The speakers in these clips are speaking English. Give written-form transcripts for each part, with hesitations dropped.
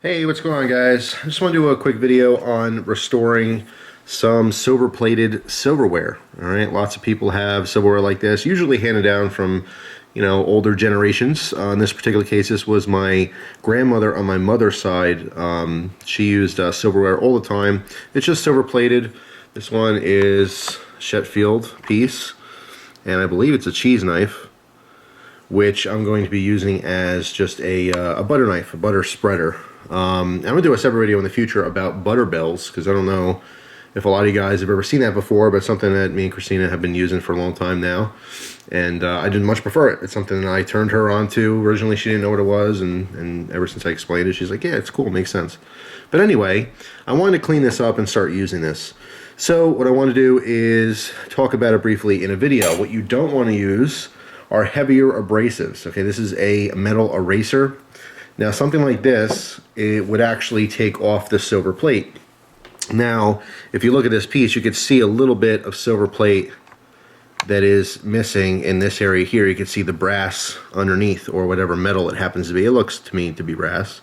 Hey, what's going on, guys? I just want to do a quick video on restoring some silver-plated silverware. All right, lots of people have silverware like this, usually handed down from, older generations. In this particular case, this was my grandmother on my mother's side. She used silverware all the time. It's just silver-plated. This one is Sheffield piece, and I believe it's a cheese knife, which I'm going to be using as just a butter knife, a butter spreader. I'm going to do a separate video in the future about butter bells, because I don't know if a lot of you guys have ever seen that before, but it's something that me and Christina have been using for a long time now, and I didn't much prefer it. It's something that I turned her on to. Originally, she didn't know what it was, and ever since I explained it, she's like, yeah, it's cool, it makes sense. But anyway, I wanted to clean this up and start using this. So what I want to do is talk about it briefly in a video. What you don't want to use are heavier abrasives. Okay, this is a metal eraser. Now, something like this, it would actually take off the silver plate. Now, if you look at this piece, you can see a little bit of silver plate that is missing in this area here. You can see the brass underneath, or whatever metal it happens to be. It looks to me to be brass,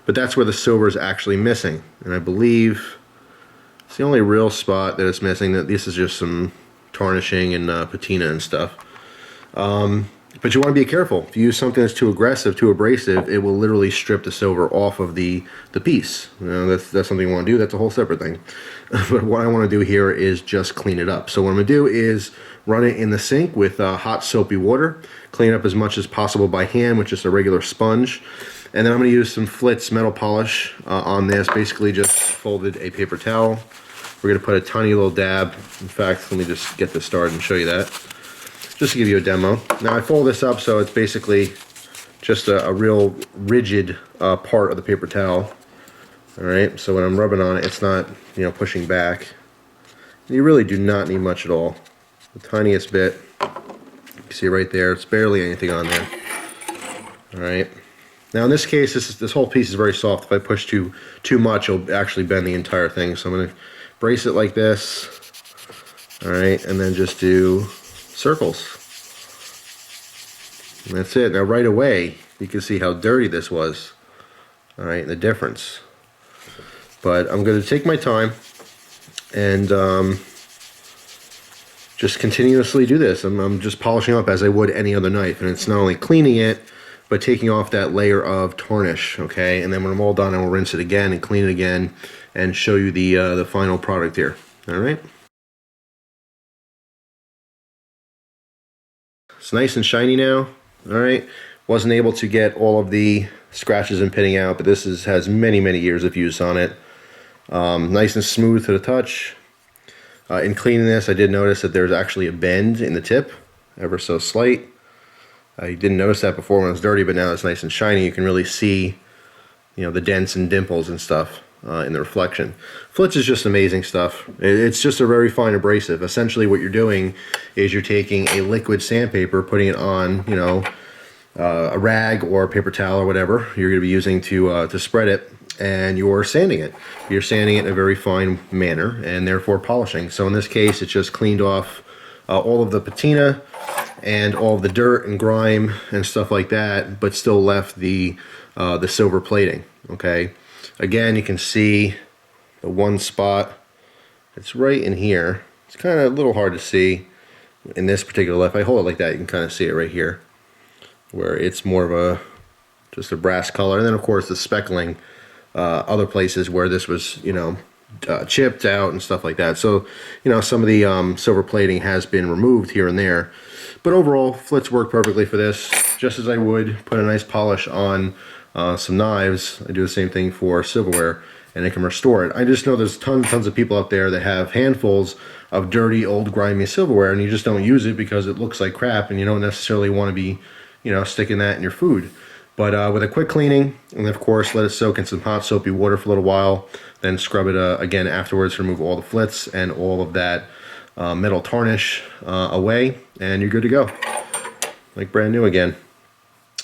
but that's where the silver is actually missing. And I believe it's the only real spot that it's missing. That this is just some tarnishing and patina and stuff. But you want to be careful. If you use something that's too aggressive, too abrasive, it will literally strip the silver off of the piece. That's something you want to do. That's a whole separate thing. But what I want to do here is just clean it up. So what I'm going to do is run it in the sink with hot soapy water, clean it up as much as possible by hand with just a regular sponge. And then I'm going to use some Flitz metal polish on this. Basically just folded a paper towel. We're going to put a tiny little dab. In fact, let me just get this started and show you that, just to give you a demo. Now I fold this up so it's basically just a real rigid part of the paper towel. Alright, so when I'm rubbing on it, it's not, pushing back. You really do not need much at all. The tiniest bit. You can see right there, it's barely anything on there. Alright. Now in this case, this whole piece is very soft. If I push too much, it'll actually bend the entire thing. So I'm going to brace it like this. Alright, and then just do circles. And that's it. Now right away you can see how dirty this was. Alright, the difference. But I'm going to take my time and just continuously do this. I'm just polishing up as I would any other knife, and it's not only cleaning it but taking off that layer of tarnish. Okay, and then when I'm all done, I will rinse it again and clean it again and show you the final product here. Alright. It's nice and shiny now. Alright, wasn't able to get all of the scratches and pitting out, but this has many years of use on it. Nice and smooth to the touch. In cleaning this, I did notice that there's actually a bend in the tip, ever so slight. I didn't notice that before when it was dirty, but now it's nice and shiny. You can really see, the dents and dimples and stuff in the reflection. Flitz is just amazing stuff. It's just a very fine abrasive. Essentially what you're doing is you're taking a liquid sandpaper, putting it on, a rag or a paper towel or whatever you're going to be using to spread it, and you're sanding it. You're sanding it in a very fine manner and therefore polishing. So in this case, it just cleaned off all of the patina and all of the dirt and grime and stuff like that, but still left the silver plating. Okay. Again, you can see the one spot. It's right in here. It's kind of a little hard to see in this particular knife. If I hold it like that, you can kind of see it right here, where it's more of just a brass color. And then of course the speckling, other places where this was, chipped out and stuff like that. So, some of the silver plating has been removed here and there. But overall, Flitz worked perfectly for this. Just as I would put a nice polish on some knives, I do the same thing for silverware, and it can restore it. I just know there's tons of people out there that have handfuls of dirty, old, grimy silverware, and you just don't use it because it looks like crap, and you don't necessarily want to be, sticking that in your food. But with a quick cleaning, and of course let it soak in some hot soapy water for a little while, then scrub it again afterwards to remove all the flits and all of that metal tarnish away, and you're good to go. Like brand new again.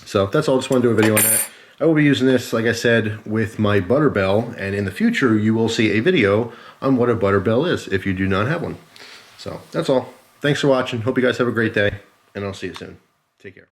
So that's all. Just want to do a video on that. I will be using this, like I said, with my butter bell, and in the future you will see a video on what a butter bell is if you do not have one. So that's all. Thanks for watching. Hope you guys have a great day, and I'll see you soon. Take care.